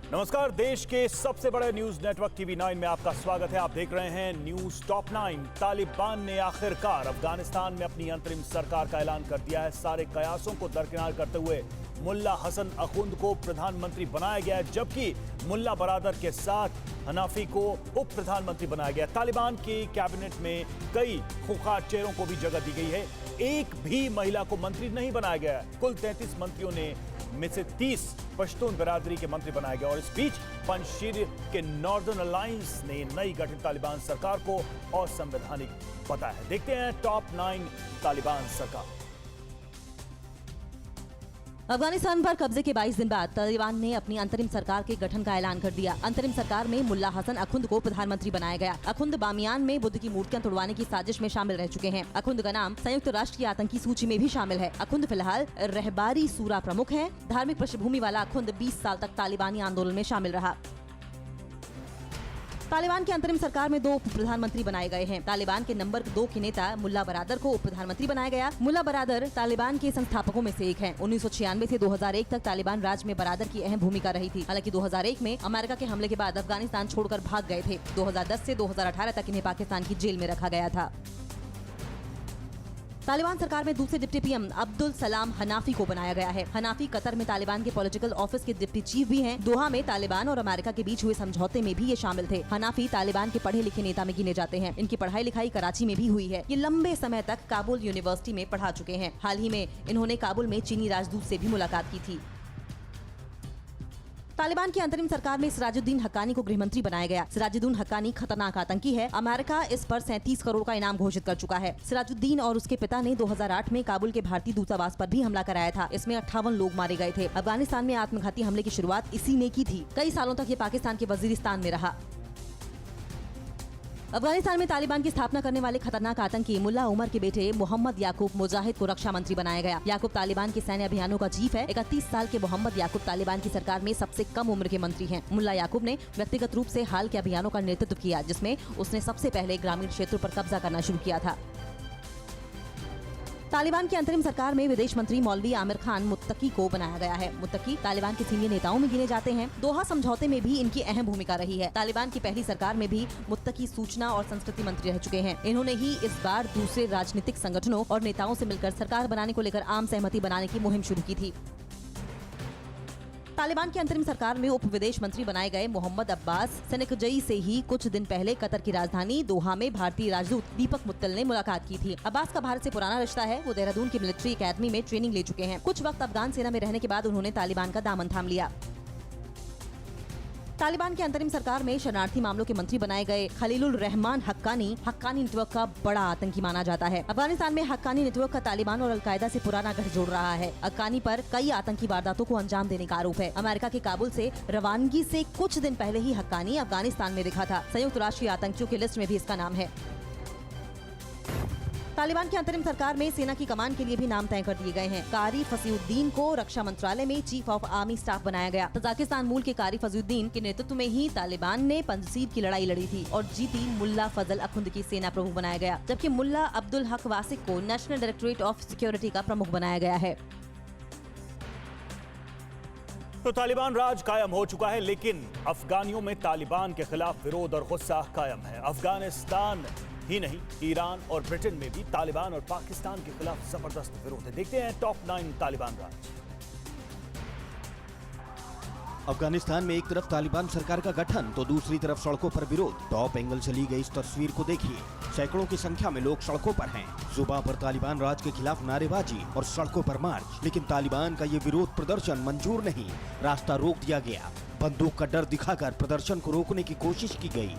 नमस्कार, देश के सबसे बड़े न्यूज नेटवर्क TV9 में आपका स्वागत है। आप देख रहे हैं न्यूज टॉप 9। तालिबान ने आखिरकार अफगानिस्तान में अपनी अंतरिम सरकार का ऐलान कर दिया है। सारे कयासों को दरकिनार करते हुए मुल्ला हसन अखुंद को प्रधानमंत्री बनाया गया है, जबकि मुल्ला बरादर के साथ हनाफी को उप प्रधानमंत्री बनाया गया। तालिबान की कैबिनेट में कई खूंखार चेहरों को भी जगह दी गई है। एक भी महिला को मंत्री नहीं बनाया गया। कुल 33 मंत्रियों ने में से 30 पश्तून बिरादरी के मंत्री बनाए गए। और इस बीच पंजशीर के नॉर्दर्न अलायंस ने नई गठित तालिबान सरकार को असंवैधानिक बताया है। देखते हैं टॉप 9 तालिबान सरकार। अफगानिस्तान पर कब्जे के 22 दिन बाद तालिबान ने अपनी अंतरिम सरकार के गठन का ऐलान कर दिया। अंतरिम सरकार में मुल्ला हसन अखुंद को प्रधानमंत्री बनाया गया। अखुंद बामियान में बुद्ध की मूर्तियां तोड़वाने की साजिश में शामिल रह चुके हैं। अखुंद का नाम संयुक्त राष्ट्र की आतंकी सूची में भी शामिल है। अखुंद फिलहाल रहबारी सूरा प्रमुख है। धार्मिक पृष्ठभूमि वाला अखुंद 20 साल तक तालिबानी आंदोलन में शामिल रहा। तालिबान की अंतरिम सरकार में 2 उप प्रधानमंत्री बनाए गए हैं। तालिबान के नंबर 2 के नेता मुल्ला बरादर को उप प्रधानमंत्री बनाया गया। मुल्ला बरादर तालिबान के संस्थापकों में से एक हैं। 1996 से 2001 तक तालिबान राज में बरादर की अहम भूमिका रही थी। हालांकि 2001 में अमेरिका के हमले के बाद अफगानिस्तान छोड़कर भाग गए थे। 2010 से 2018 तक इन्हें पाकिस्तान की जेल में रखा गया था। तालिबान सरकार में दूसरे deputy PM Abdul Salam Hanafi को बनाया गया है। हनाफी कतर में तालिबान के पॉलिटिकल ऑफिस के डिप्टी चीफ भी हैं। दोहा में तालिबान और अमेरिका के बीच हुए समझौते में भी ये शामिल थे। हनाफी तालिबान के पढ़े लिखे नेता में गिने जाते हैं। इनकी पढ़ाई लिखाई कराची में भी हुई है। ये लंबे समय तक काबुल यूनिवर्सिटी में पढ़ा चुके हैं। हाल ही में इन्होंने काबुल में चीनी राजदूत से भी मुलाकात की थी। तालिबान की अंतरिम सरकार में सिराजुद्दीन हक्कानी को गृहमंत्री बनाया गया। सिराजुद्दीन हक्कानी खतरनाक आतंकी है। अमेरिका इस पर 37 करोड़ का इनाम घोषित कर चुका है। सिराजुद्दीन और उसके पिता ने 2008 में काबुल के भारतीय दूतावास पर भी हमला कराया था। इसमें 58 लोग मारे गए थे। अफगानिस्तान में आत्मघाती हमले की शुरुआत इसी ने की थी। कई सालों तक ये पाकिस्तान के वजीरिस्तान में रहा। अफगानिस्तान में तालिबान की स्थापना करने वाले खतरनाक आतंकी मुल्ला उमर के बेटे मोहम्मद याकूब मुजाहिद को रक्षा मंत्री बनाया गया। याकूब तालिबान के सैन्य अभियानों का चीफ है। 31 साल के मोहम्मद याकूब तालिबान की सरकार में सबसे कम उम्र के मंत्री हैं। मुल्ला याकूब ने व्यक्तिगत रूप से हाल के अभियानों का नेतृत्व किया, जिसमें उसने सबसे पहले ग्रामीण क्षेत्रों पर कब्जा करना शुरू किया था। तालिबान की अंतरिम सरकार में विदेश मंत्री मौलवी आमिर खान मुत्तकी को बनाया गया है। मुत्तकी तालिबान के सीनियर नेताओं में गिने जाते हैं। दोहा समझौते में भी इनकी अहम भूमिका रही है। तालिबान की पहली सरकार में भी मुत्तकी सूचना और संस्कृति मंत्री रह चुके हैं। इन्होंने ही इस बार दूसरे राजनीतिक संगठनों और नेताओं से मिलकर सरकार बनाने को लेकर आम सहमति बनाने की मुहिम शुरू की थी। तालिबान की अंतरिम सरकार में उप विदेश मंत्री बनाए गए मोहम्मद अब्बास सनकजई से ही कुछ दिन पहले कतर की राजधानी दोहा में भारतीय राजदूत दीपक मुत्तल ने मुलाकात की थी। अब्बास का भारत से पुराना रिश्ता है। वो देहरादून की मिलिट्री एकेडमी में ट्रेनिंग ले चुके हैं। कुछ वक्त अफगान सेना में रहने के बाद उन्होंने तालिबान का दामन थाम लिया। तालिबान की अंतरिम सरकार में शरणार्थी मामलों के मंत्री बनाए गए खलीलुर रहमान हक्कानी नेटवर्क का बड़ा आतंकी माना जाता है। अफगानिस्तान में हक्कानी नेटवर्क का तालिबान और अलकायदा से पुराना गठजोड़ रहा है। हक्कानी पर कई आतंकी वारदातों को अंजाम देने का आरोप है। अमेरिका के काबुल से रवानगी से कुछ दिन पहले ही हक्कानी अफगानिस्तान में दिखा था। संयुक्त राष्ट्र की आतंकियों की लिस्ट में भी इसका नाम है। तालिबान की अंतरिम सरकार में सेना की कमान के लिए भी नाम तय कर दिए गए हैं। कारी फसीउद्दीन को रक्षा मंत्रालय में चीफ ऑफ आर्मी स्टाफ बनाया गया। तजाकिस्तान मूल के कारी फसीउद्दीन के नेतृत्व में ही तालिबान ने पंजशीर की लड़ाई लड़ी थी और जीती। मुल्ला फजल अखुंद की सेना प्रमुख बनाया गया, जबकि मुल्ला अब्दुल हक वासिक को नेशनल डायरेक्टरेट ऑफ सिक्योरिटी का प्रमुख बनाया गया है। तो तालिबान राज कायम हो चुका है, लेकिन अफगानियों में तालिबान के खिलाफ विरोध और गुस्सा कायम है। अफगानिस्तान ही नहीं, ईरान और ब्रिटेन में भी तालिबान और पाकिस्तान के खिलाफ जबरदस्त विरोध है। देखते हैं टॉप 9 तालिबान राज। अफगानिस्तान में एक तरफ तालिबान सरकार का गठन तो दूसरी तरफ सड़कों पर विरोध। टॉप एंगल से ली गई इस तस्वीर को देखिए। सैकड़ों की संख्या में लोग सड़कों पर हैं। जुबान पर तालिबान राज के खिलाफ नारेबाजी और सड़कों पर मार्च, लेकिन तालिबान का ये विरोध प्रदर्शन मंजूर नहीं। रास्ता रोक दिया गया। बंदूक का डर दिखाकर प्रदर्शन को रोकने की कोशिश की गई।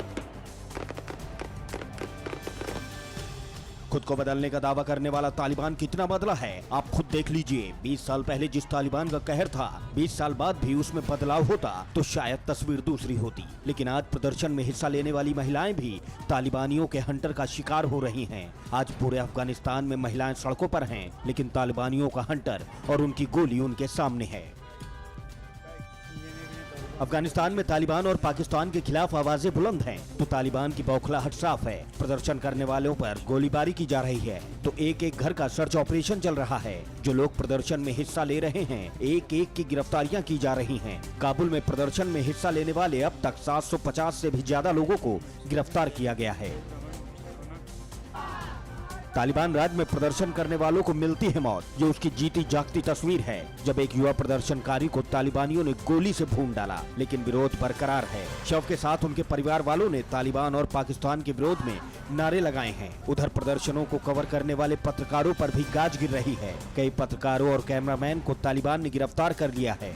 खुद को बदलने का दावा करने वाला तालिबान कितना बदला है आप खुद देख लीजिए। 20 साल पहले जिस तालिबान का कहर था, 20 साल बाद भी उसमें बदलाव होता तो शायद तस्वीर दूसरी होती। लेकिन आज प्रदर्शन में हिस्सा लेने वाली महिलाएं भी तालिबानियों के हंटर का शिकार हो रही हैं। आज पूरे अफगानिस्तान में महिलाएं सड़कों पर हैं, लेकिन तालिबानियों का हंटर और उनकी गोली उनके सामने है। अफगानिस्तान में तालिबान और पाकिस्तान के खिलाफ आवाजें बुलंद हैं, तो तालिबान की बौखलाहट साफ है। प्रदर्शन करने वालों पर गोलीबारी की जा रही है, तो एक एक घर का सर्च ऑपरेशन चल रहा है। जो लोग प्रदर्शन में हिस्सा ले रहे हैं, एक एक की गिरफ्तारियां की जा रही हैं। काबुल में प्रदर्शन में हिस्सा लेने वाले अब तक 750 से भी ज्यादा लोगों को गिरफ्तार किया गया है। तालिबान राज में प्रदर्शन करने वालों को मिलती है मौत। ये उसकी जीती जागती तस्वीर है, जब एक युवा प्रदर्शनकारी को तालिबानियों ने गोली से भून डाला, लेकिन विरोध बरकरार है। शव के साथ उनके परिवार वालों ने तालिबान और पाकिस्तान के विरोध में नारे लगाए हैं। उधर प्रदर्शनों को कवर करने वाले पत्रकारों पर भी गाज गिर रही है। कई पत्रकारों और कैमरामैन को तालिबान ने गिरफ्तार कर लिया है।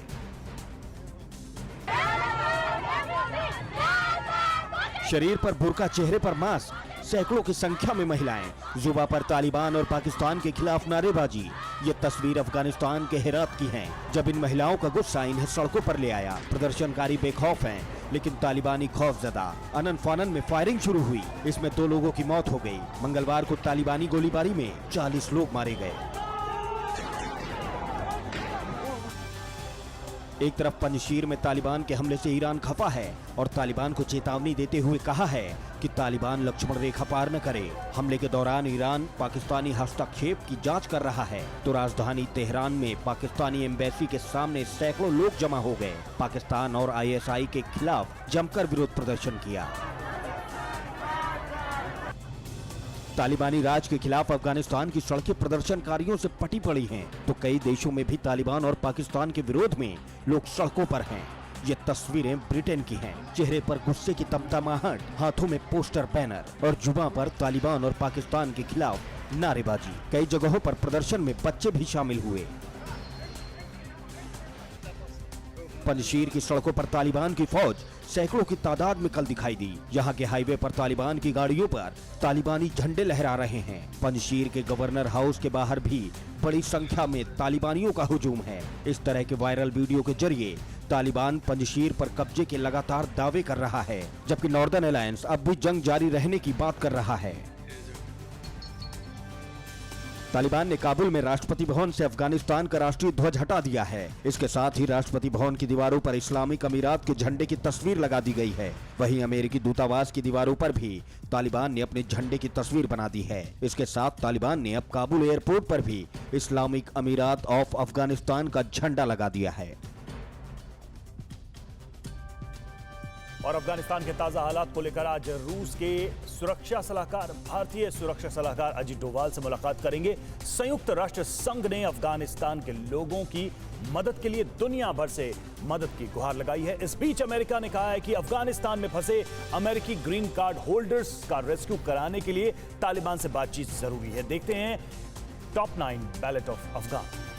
शरीर पर बुर्का, चेहरे पर मास्क, सैकड़ों की संख्या में महिलाएं, जुबा पर तालिबान और पाकिस्तान के खिलाफ नारेबाजी। ये तस्वीर अफगानिस्तान के हेरात की है, जब इन महिलाओं का गुस्सा इन्हें सड़कों पर ले आया। प्रदर्शनकारी बेखौफ हैं, लेकिन तालिबानी खौफजदा। अनन फानन में फायरिंग शुरू हुई, इसमें 2 लोगों की मौत हो गई। मंगलवार को तालिबानी गोलीबारी में 40 लोग मारे गए। एक तरफ पंजशीर में तालिबान के हमले से ईरान खफा है और तालिबान को चेतावनी देते हुए कहा है कि तालिबान लक्ष्मण रेखा पार न करे। हमले के दौरान ईरान पाकिस्तानी हस्तक्षेप की जांच कर रहा है, तो राजधानी तेहरान में पाकिस्तानी एम्बेसी के सामने सैकड़ों लोग जमा हो गए। पाकिस्तान और ISI के खिलाफ जमकर विरोध प्रदर्शन किया। तालिबानी राज के खिलाफ अफगानिस्तान की सड़कें प्रदर्शनकारियों से पटी पड़ी हैं, तो कई देशों में भी तालिबान और पाकिस्तान के विरोध में लोग सड़कों पर हैं। ये तस्वीरें ब्रिटेन की हैं। चेहरे पर गुस्से की तमतमाहट, हाथों में पोस्टर, बैनर और जुबां पर तालिबान और पाकिस्तान के खिलाफ नारेबाजी। कई जगहों पर प्रदर्शन में बच्चे भी शामिल हुए। पंजशीर की सड़कों पर तालिबान की फौज सैकड़ों की तादाद में कल दिखाई दी। यहाँ के हाईवे पर तालिबान की गाड़ियों पर तालिबानी झंडे लहरा रहे हैं। पंजशीर के गवर्नर हाउस के बाहर भी बड़ी संख्या में तालिबानियों का हुजूम है। इस तरह के वायरल वीडियो के जरिए तालिबान पंजशीर पर कब्जे के लगातार दावे कर रहा है, जबकि नॉर्दर्न अलायंस अब भी जंग जारी रहने की बात कर रहा है। तालिबान ने काबुल में राष्ट्रपति भवन से अफगानिस्तान का राष्ट्रीय ध्वज हटा दिया है। इसके साथ ही राष्ट्रपति भवन की दीवारों पर इस्लामिक अमीरात के झंडे की तस्वीर लगा दी गई है। वहीं अमेरिकी दूतावास की दीवारों पर भी तालिबान ने अपने झंडे की तस्वीर बना दी है। इसके साथ तालिबान ने अब काबुल एयरपोर्ट पर भी इस्लामिक अमीरात ऑफ अफगानिस्तान का झंडा लगा दिया है। और अफगानिस्तान के ताजा हालात को लेकर आज रूस के सुरक्षा सलाहकार, भारतीय सुरक्षा सलाहकार अजीत डोभाल से मुलाकात करेंगे। संयुक्त राष्ट्र संघ ने अफगानिस्तान के लोगों की मदद के लिए दुनिया भर से मदद की गुहार लगाई है। इस बीच अमेरिका ने कहा है कि अफगानिस्तान में फंसे अमेरिकी ग्रीन कार्ड होल्डर्स का रेस्क्यू कराने के लिए तालिबान से बातचीत जरूरी है। देखते हैं top 9 Ballad of Afghan.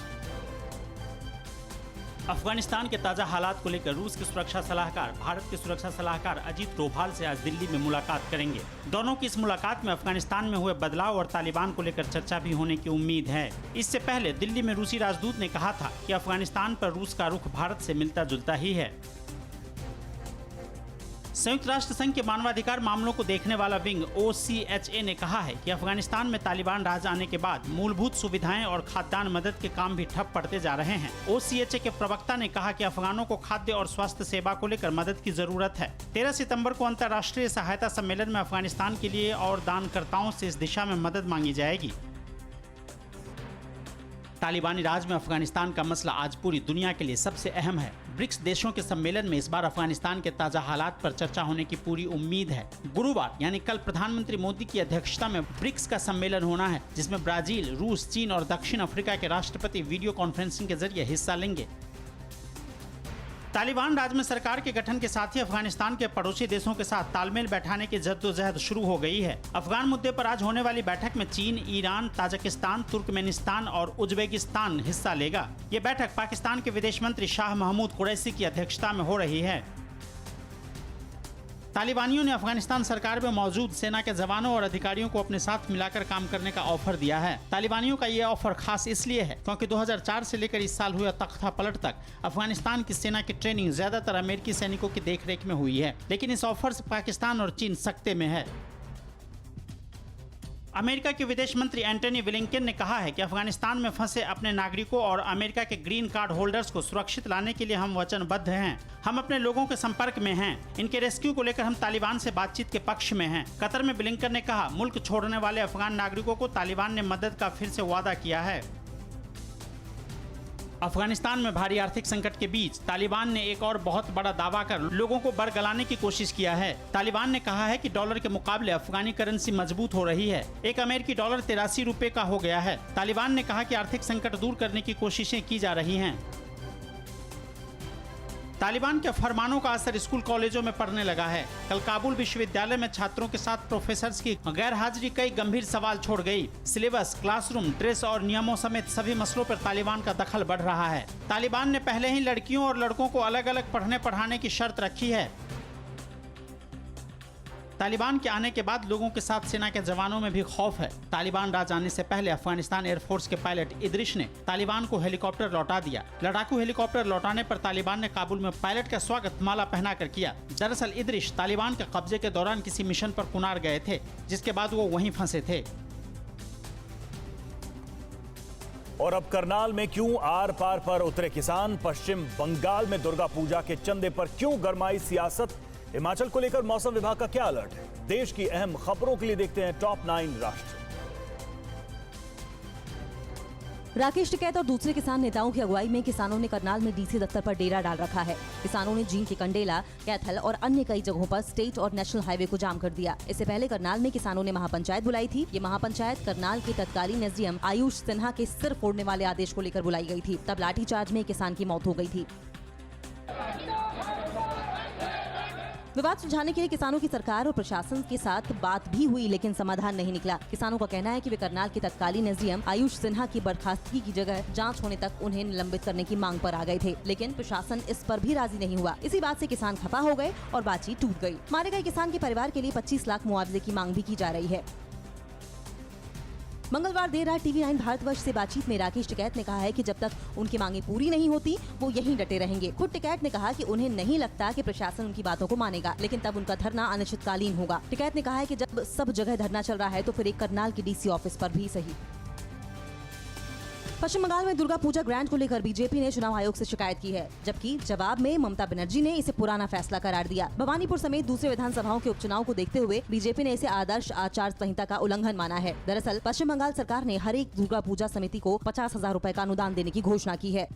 Afghanistan के ताजा हालात को लेकर रूस के सुरक्षा सलाहकार भारत के सुरक्षा सलाहकार अजीत डोभाल से आज दिल्ली में मुलाकात करेंगे। दोनों की इस मुलाकात में अफगानिस्तान में हुए बदलाव और तालिबान को लेकर चर्चा भी होने की उम्मीद है। इससे पहले दिल्ली में रूसी राजदूत ने कहा था कि अफगानिस्तान पर रूस का रुख भारत से मिलता जुलता ही है। संयुक्त राष्ट्र संघ के मानवाधिकार मामलों को देखने वाला विंग OCHA ने कहा है कि अफगानिस्तान में तालिबान राज आने के बाद मूलभूत सुविधाएं और खाद्यान्न मदद के काम भी ठप पड़ते जा रहे हैं। OCHA के प्रवक्ता ने कहा कि अफगानों को खाद्य और स्वास्थ्य सेवा को लेकर मदद की जरूरत है। 13 सितंबर को अंतर्राष्ट्रीय सहायता सम्मेलन में अफगानिस्तान के लिए और दानकर्ताओं से इस दिशा में मदद मांगी जाएगी। तालिबानी राज में अफगानिस्तान का मसला आज पूरी दुनिया के लिए सबसे अहम है। ब्रिक्स देशों के सम्मेलन में इस बार अफगानिस्तान के ताजा हालात पर चर्चा होने की पूरी उम्मीद है। गुरुवार यानी कल प्रधानमंत्री मोदी की अध्यक्षता में ब्रिक्स का सम्मेलन होना है, जिसमें ब्राजील, रूस, चीन और दक्षिण अफ्रीका के राष्ट्रपति वीडियो कॉन्फ्रेंसिंग के जरिए हिस्सा लेंगे। तालिबान राज में सरकार के गठन के साथ ही अफगानिस्तान के पड़ोसी देशों के साथ तालमेल बैठाने की जद्दोजहद शुरू हो गई है। अफगान मुद्दे पर आज होने वाली बैठक में चीन, ईरान, ताजिकिस्तान, तुर्कमेनिस्तान और उज्बेकिस्तान हिस्सा लेगा। ये बैठक पाकिस्तान के विदेश मंत्री शाह महमूद कुरैशी की अध्यक्षता में हो रही है। तालिबानियों ने अफगानिस्तान सरकार में मौजूद सेना के जवानों और अधिकारियों को अपने साथ मिलाकर काम करने का ऑफर दिया है। तालिबानियों का ये ऑफर खास इसलिए है क्योंकि 2004 से लेकर इस साल हुए तख्ता पलट तक अफगानिस्तान की सेना की ट्रेनिंग ज्यादातर अमेरिकी सैनिकों की देखरेख में हुई है, लेकिन इस ऑफर से पाकिस्तान और चीन सख्ते में है। अमेरिका के विदेश मंत्री एंटनी ब्लिंकन ने कहा है कि अफगानिस्तान में फंसे अपने नागरिकों और अमेरिका के ग्रीन कार्ड होल्डर्स को सुरक्षित लाने के लिए हम वचनबद्ध हैं। हम अपने लोगों के संपर्क में हैं। इनके रेस्क्यू को लेकर हम तालिबान से बातचीत के पक्ष में हैं। कतर में ब्लिंकन ने कहा, मुल्क छोड़ने वाले अफगान नागरिकों को तालिबान ने मदद का फिर से वादा किया है। अफगानिस्तान में भारी आर्थिक संकट के बीच तालिबान ने एक और बहुत बड़ा दावा कर लोगों को बरगलाने की कोशिश किया है। तालिबान ने कहा है कि डॉलर के मुकाबले अफगानी करेंसी मजबूत हो रही है। एक अमेरिकी डॉलर 83 रुपए का हो गया है। तालिबान ने कहा कि आर्थिक संकट दूर करने की कोशिशें की जा रही हैं। तालिबान के फरमानों का असर स्कूल कॉलेजों में पड़ने लगा है। कल काबुल विश्वविद्यालय में छात्रों के साथ प्रोफेसर्स की गैर हाजिरी कई गंभीर सवाल छोड़ गई। सिलेबस, क्लासरूम, ड्रेस और नियमों समेत सभी मसलों पर तालिबान का दखल बढ़ रहा है। तालिबान ने पहले ही लड़कियों और लड़कों को अलग अलग पढ़ने पढ़ाने की शर्त रखी है। तालिबान के आने के बाद लोगों के साथ सेना के जवानों में भी खौफ है। तालिबान राज आने से पहले अफगानिस्तान एयरफोर्स के पायलट इद्रिश ने तालिबान को हेलीकॉप्टर लौटा दिया। लड़ाकू हेलीकॉप्टर लौटाने पर तालिबान ने काबुल में पायलट का स्वागत माला पहनाकर किया। दरअसल इद्रिश तालिबान के कब्जे के दौरान किसी मिशन पर कुनार गए थे, जिसके बाद वो वहीं फंसे थे। और अब करनाल में क्यों आर पार पर उतरे किसान? पश्चिम बंगाल में दुर्गा पूजा के चंदे पर क्यों गरमाई सियासत? हिमाचल को लेकर मौसम विभाग का क्या अलर्ट है? देश की अहम खबरों के लिए देखते हैं टॉप 9 राष्ट्र। राकेश टिकैत और दूसरे किसान नेताओं की अगुवाई में किसानों ने करनाल में डीसी दफ्तर पर डेरा डाल रखा है। किसानों ने जींद के कंडेला, कैथल और अन्य कई जगहों पर स्टेट और नेशनल हाईवे को जाम कर दिया। इससे पहले करनाल में किसानों ने महापंचायत बुलाई थी। ये महापंचायत करनाल के तत्कालीन एसडीएम आयुष सिन्हा के सिर फोड़ने वाले आदेश को लेकर बुलाई गई थी। तब लाठीचार्ज में किसान की मौत हो गई थी। विवाद सुलझाने के लिए किसानों की सरकार और प्रशासन के साथ बात भी हुई, लेकिन समाधान नहीं निकला। किसानों का कहना है कि वे करनाल के तत्कालीन एसडीएम आयुष सिन्हा की बर्खास्तगी की जगह जांच होने तक उन्हें निलंबित करने की मांग पर आ गए थे, लेकिन प्रशासन इस पर भी राजी नहीं हुआ। इसी बात से किसान खफा हो गए और बातचीत टूट गई। मारे गए किसान के परिवार के लिए 25 लाख मुआवजे की मांग भी की जा रही है। मंगलवार देर रात टीवी 9 भारतवर्ष से बातचीत में राकेश टिकैत ने कहा है कि जब तक उनकी मांगे पूरी नहीं होती वो यहीं डटे रहेंगे। खुद टिकैत ने कहा कि उन्हें नहीं लगता कि प्रशासन उनकी बातों को मानेगा, लेकिन तब उनका धरना अनिश्चितकालीन होगा। टिकैत ने कहा है कि जब सब जगह धरना चल रहा है तो फिर एक करनाल की डीसी ऑफिस पर भी सही। पश्चिम बंगाल में दुर्गा पूजा ग्रांट को लेकर बीजेपी ने चुनाव आयोग से शिकायत की है, जबकि जवाब में ममता बनर्जी ने इसे पुराना फैसला करार दिया। भवानीपुर समेत दूसरे विधानसभाओं के उपचुनाव को देखते हुए बीजेपी ने इसे आदर्श आचार संहिता का उल्लंघन माना है। दरअसल पश्चिम बंगाल सरकार ने हर एक दुर्गा पूजा समिति को 50,000 रुपए का अनुदान देने की घोषणा की है।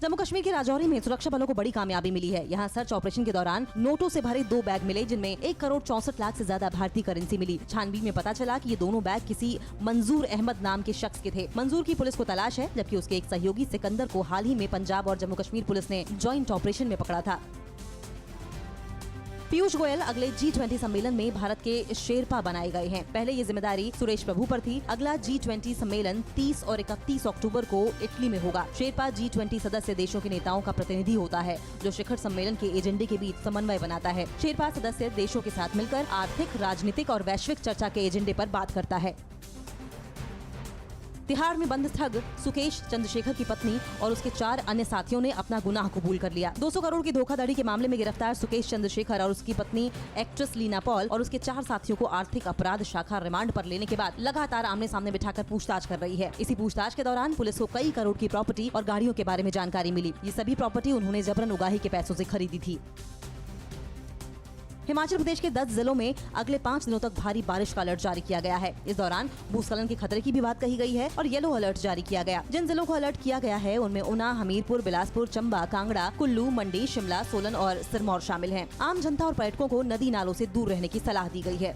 जम्मू कश्मीर के राजौरी में सुरक्षा बलों को बड़ी कामयाबी मिली है। यहाँ सर्च ऑपरेशन के दौरान नोटों से भरे 2 बैग मिले, जिनमें 1 करोड़ 64 लाख से ज्यादा भारतीय करेंसी मिली। छानबीन में पता चला कि ये दोनों बैग किसी मंजूर अहमद नाम के शख्स के थे। मंजूर की पुलिस को तलाश है, जबकि उसके एक सहयोगी सिकंदर को हाल ही में पंजाब और जम्मू कश्मीर पुलिस ने ज्वाइंट ऑपरेशन में पकड़ा था। पीयूष गोयल अगले G20 सम्मेलन में भारत के शेरपा बनाए गए हैं। पहले ये जिम्मेदारी सुरेश प्रभु पर थी। अगला G20 सम्मेलन 30 और 31 अक्टूबर को इटली में होगा। शेरपा G20 सदस्य देशों के नेताओं का प्रतिनिधि होता है, जो शिखर सम्मेलन के एजेंडे के बीच समन्वय बनाता है। शेरपा सदस्य देशों के साथ मिलकर आर्थिक, राजनीतिक और वैश्विक चर्चा के एजेंडे पर बात करता है। तिहाड़ में बंद ठग सुकेश चंद्रशेखर की पत्नी और उसके 4 अन्य साथियों ने अपना गुनाह कबूल कर लिया। 200 करोड़ की धोखाधड़ी के मामले में गिरफ्तार सुकेश चंद्रशेखर और उसकी पत्नी एक्ट्रेस लीना पॉल और उसके 4 साथियों को आर्थिक अपराध शाखा रिमांड पर लेने के बाद लगातार आमने सामने बिठाकर पूछताछ कर रही है। इसी पूछताछ के दौरान पुलिस को कई करोड़ की प्रॉपर्टी और गाड़ियों के बारे में जानकारी मिली। ये सभी प्रॉपर्टी उन्होंने जबरन उगाही के पैसों से खरीदी थी। हिमाचल प्रदेश के 10 जिलों में अगले 5 दिनों तक भारी बारिश का अलर्ट जारी किया गया है। इस दौरान भूस्खलन के खतरे की भी बात कही गई है और येलो अलर्ट जारी किया गया। जिन जिलों को अलर्ट किया गया है उनमें ऊना, हमीरपुर, बिलासपुर, चंबा, कांगड़ा, कुल्लू, मंडी, शिमला, सोलन और सिरमौर शामिल हैं। आम जनता और पर्यटकों को नदी नालों से दूर रहने की सलाह दी गई है।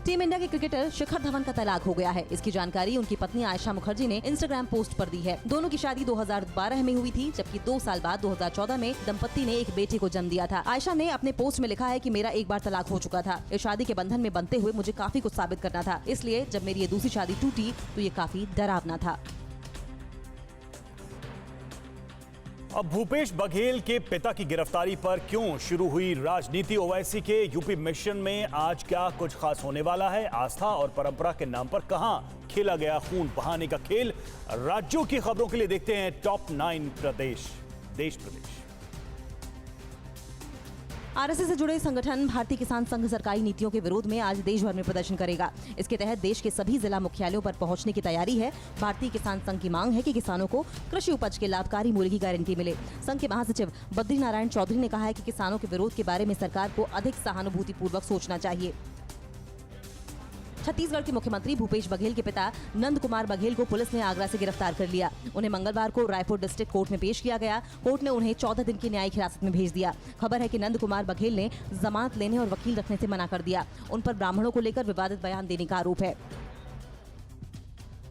टीम इंडिया के क्रिकेटर शिखर धवन का तलाक हो गया है। इसकी जानकारी उनकी पत्नी आयशा मुखर्जी ने इंस्टाग्राम पोस्ट पर दी है। दोनों की शादी 2012 में हुई थी, जबकि 2 साल बाद 2014 में दंपत्ति ने एक बेटे को जन्म दिया था। आयशा ने अपने पोस्ट में लिखा है कि मेरा एक बार तलाक हो चुका था। इस शादी के बंधन में बंधते हुए मुझे काफी कुछ साबित करना था, इसलिए जब मेरी ये दूसरी शादी टूटी तो ये काफी डरावना था। अब भूपेश बघेल के पिता की गिरफ्तारी पर क्यों शुरू हुई राजनीति? ओवैसी के यूपी मिशन में आज क्या कुछ खास होने वाला है? आस्था और परंपरा के नाम पर कहां खेला गया खून बहाने का खेल? राज्यों की खबरों के लिए देखते हैं टॉप 9 प्रदेश, देश प्रदेश। आरएसएस से जुड़े संगठन भारतीय किसान संघ सरकारी नीतियों के विरोध में आज देश भर में प्रदर्शन करेगा। इसके तहत देश के सभी जिला मुख्यालयों पर पहुंचने की तैयारी है। भारतीय किसान संघ की मांग है कि किसानों को कृषि उपज के लाभकारी मूल्य की गारंटी मिले। संघ के महासचिव बद्री नारायण चौधरी ने कहा है कि किसानों के विरोध के बारे में सरकार को अधिक सहानुभूतिपूर्वक सोचना चाहिए। छत्तीसगढ़ के मुख्यमंत्री भूपेश बघेल के पिता नंद कुमार बघेल को पुलिस ने आगरा से गिरफ्तार कर लिया। उन्हें मंगलवार को रायपुर डिस्ट्रिक्ट कोर्ट में पेश किया गया। कोर्ट ने उन्हें 14 दिन की न्यायिक हिरासत में भेज दिया। खबर है कि नंद कुमार बघेल ने जमानत लेने और वकील रखने से मना कर दिया। उन पर ब्राह्मणों को लेकर विवादित बयान देने का आरोप है।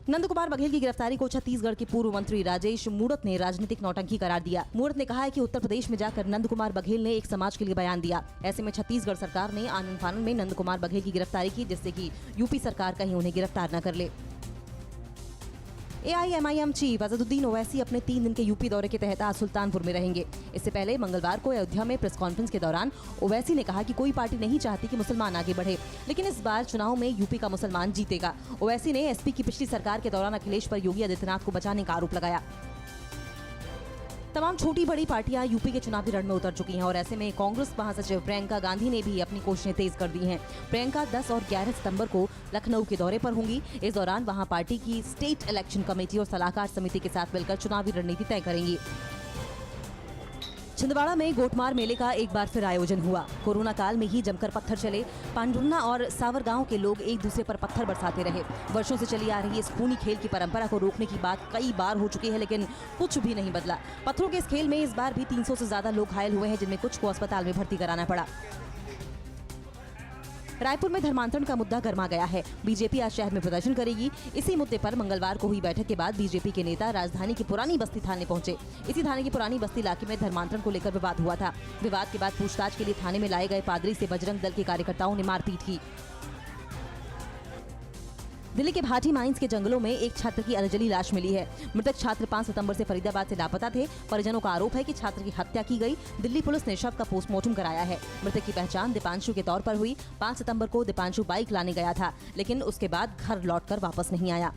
नंद कुमार बघेल की गिरफ्तारी को छत्तीसगढ़ के पूर्व मंत्री राजेश मूणत ने राजनीतिक नौटंकी करार दिया। मूणत ने कहा है कि उत्तर प्रदेश में जाकर नंद कुमार बघेल ने एक समाज के लिए बयान दिया। ऐसे में छत्तीसगढ़ सरकार ने आनन फानन में नंद कुमार बघेल की गिरफ्तारी की, जिससे कि यूपी सरकार कहीं उन्हें गिरफ्तार न कर ले। AIMIM चीफ अजदुद्दीन ओवैसी अपने 3 दिन के यूपी दौरे के तहत आज सुल्तानपुर में रहेंगे। इससे पहले मंगलवार को अयोध्या में प्रेस कॉन्फ्रेंस के दौरान ओवैसी ने कहा कि कोई पार्टी नहीं चाहती कि मुसलमान आगे बढ़े, लेकिन इस बार चुनाव में यूपी का मुसलमान जीतेगा। ओवैसी ने एसपी की पिछली सरकार के दौरान अखिलेश पर योगी आदित्यनाथ को बचाने का आरोप लगाया। तमाम छोटी बड़ी पार्टियां यूपी के चुनावी रण में उतर चुकी हैं और ऐसे में कांग्रेस महासचिव प्रियंका गांधी ने भी अपनी कोशिशें तेज कर दी हैं। प्रियंका 10 और 11 सितंबर को लखनऊ के दौरे पर होंगी। इस दौरान वहां पार्टी की स्टेट इलेक्शन कमेटी और सलाहकार समिति के साथ मिलकर चुनावी रणनीति तय करेंगी। छिंदवाड़ा में गोटमार मेले का एक बार फिर आयोजन हुआ। कोरोना काल में ही जमकर पत्थर चले। पांडुन्ना और सावर गांव के लोग एक दूसरे पर पत्थर बरसाते रहे। वर्षों से चली आ रही इस खूनी खेल की परंपरा को रोकने की बात कई बार हो चुकी है, लेकिन कुछ भी नहीं बदला। पत्थरों के इस खेल में इस बार भी 300 से ज्यादा लोग घायल हुए हैं, जिनमें कुछ को अस्पताल में भर्ती कराना पड़ा। रायपुर में धर्मांतरण का मुद्दा गर्मा गया है। बीजेपी आज शहर में प्रदर्शन करेगी। इसी मुद्दे पर मंगलवार को हुई बैठक के बाद बीजेपी के नेता राजधानी की पुरानी बस्ती थाने पहुंचे। इसी थाने की पुरानी बस्ती इलाके में धर्मांतरण को लेकर विवाद हुआ था। विवाद के बाद पूछताछ के लिए थाने में लाए गए पादरी से बजरंग दल के कार्यकर्ताओं ने मारपीट की। दिल्ली के भाटी माइंस के जंगलों में एक छात्र की अधजली लाश मिली है। मृतक छात्र 5 सितंबर से फरीदाबाद से लापता थे। परिजनों का आरोप है कि छात्र की हत्या की गई। दिल्ली पुलिस ने शव का पोस्टमार्टम कराया है। मृतक की पहचान दीपांशु के तौर पर हुई। 5 सितंबर को दीपांशु बाइक लाने गया था, लेकिन उसके बाद घर लौटकर वापस नहीं आया।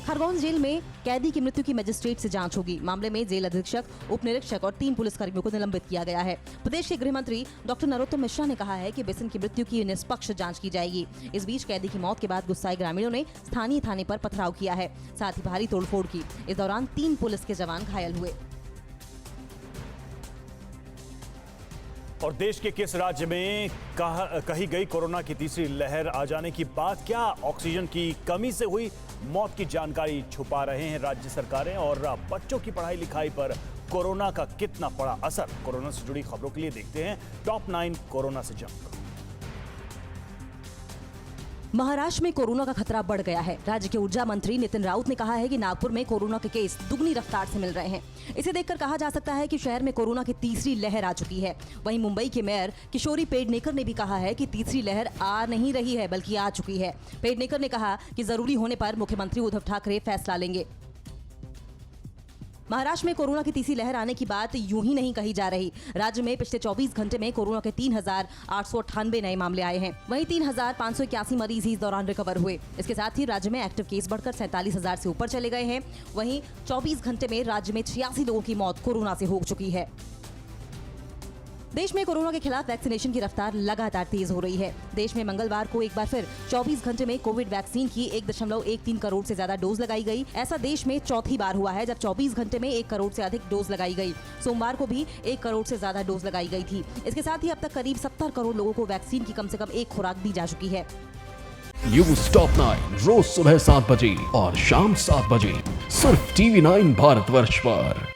खरगोन जेल में कैदी की मृत्यु की मजिस्ट्रेट से जांच होगी। मामले में जेल अधीक्षक, उप निरीक्षक और 3 पुलिसकर्मियों को निलंबित किया गया है। प्रदेश के गृह मंत्री डॉक्टर नरोत्तम मिश्रा ने कहा है कि बिशन की मृत्यु की निष्पक्ष जांच की जाएगी। इस बीच कैदी की मौत के बाद गुस्साए ग्रामीणों ने स्थानीय थाने पर पथराव किया है, साथ ही भारी तोड़फोड़ की। इस दौरान 3 पुलिस के जवान घायल हुए। और देश के किस राज्य में कही गई कोरोना की तीसरी लहर आ जाने की बात? क्या ऑक्सीजन की कमी से हुई मौत की जानकारी छुपा रहे हैं राज्य सरकारें? और बच्चों की पढ़ाई लिखाई पर कोरोना का कितना पड़ा असर? कोरोना से जुड़ी खबरों के लिए देखते हैं टॉप 9 कोरोना से जंग। महाराष्ट्र में कोरोना का खतरा बढ़ गया है। राज्य के ऊर्जा मंत्री नितिन राउत ने कहा है कि नागपुर में कोरोना के केस दुगनी रफ्तार से मिल रहे हैं। इसे देखकर कहा जा सकता है कि शहर में कोरोना की तीसरी लहर आ चुकी है। वहीं मुंबई के मेयर किशोरी पेडनेकर ने भी कहा है कि तीसरी लहर आ नहीं रही है, बल्कि आ चुकी है। पेडनेकर ने कहा कि जरूरी होने पर मुख्यमंत्री उद्धव ठाकरे फैसला लेंगे। महाराष्ट्र में कोरोना की तीसरी लहर आने की बात यूं ही नहीं कही जा रही। राज्य में पिछले 24 घंटे में कोरोना के 3,898 नए मामले आए हैं। वहीं 3,581 मरीज ही इस दौरान रिकवर हुए। इसके साथ ही राज्य में एक्टिव केस बढ़कर 47,000 से ऊपर चले गए हैं। वहीं 24 घंटे में राज्य में 86 लोगों की मौत कोरोना से हो चुकी है। देश में कोरोना के खिलाफ वैक्सीनेशन की रफ्तार लगातार तेज हो रही है। देश में मंगलवार को एक बार फिर 24 घंटे में कोविड वैक्सीन की 1.13 करोड़ से ज्यादा डोज लगाई गई। ऐसा देश में चौथी बार हुआ है जब 24 घंटे में 1 करोड़ से अधिक डोज लगाई गई। सोमवार को भी 1 करोड़ से ज्यादा डोज लगाई गई थी। इसके साथ ही अब तक करीब 70 करोड़ लोगों को वैक्सीन की कम से कम 1 खुराक दी जा चुकी है। न्यूज़ टॉप 9 रोज सुबह 7 बजे और शाम 7 बजे सिर्फ TV9 भारतवर्ष पर।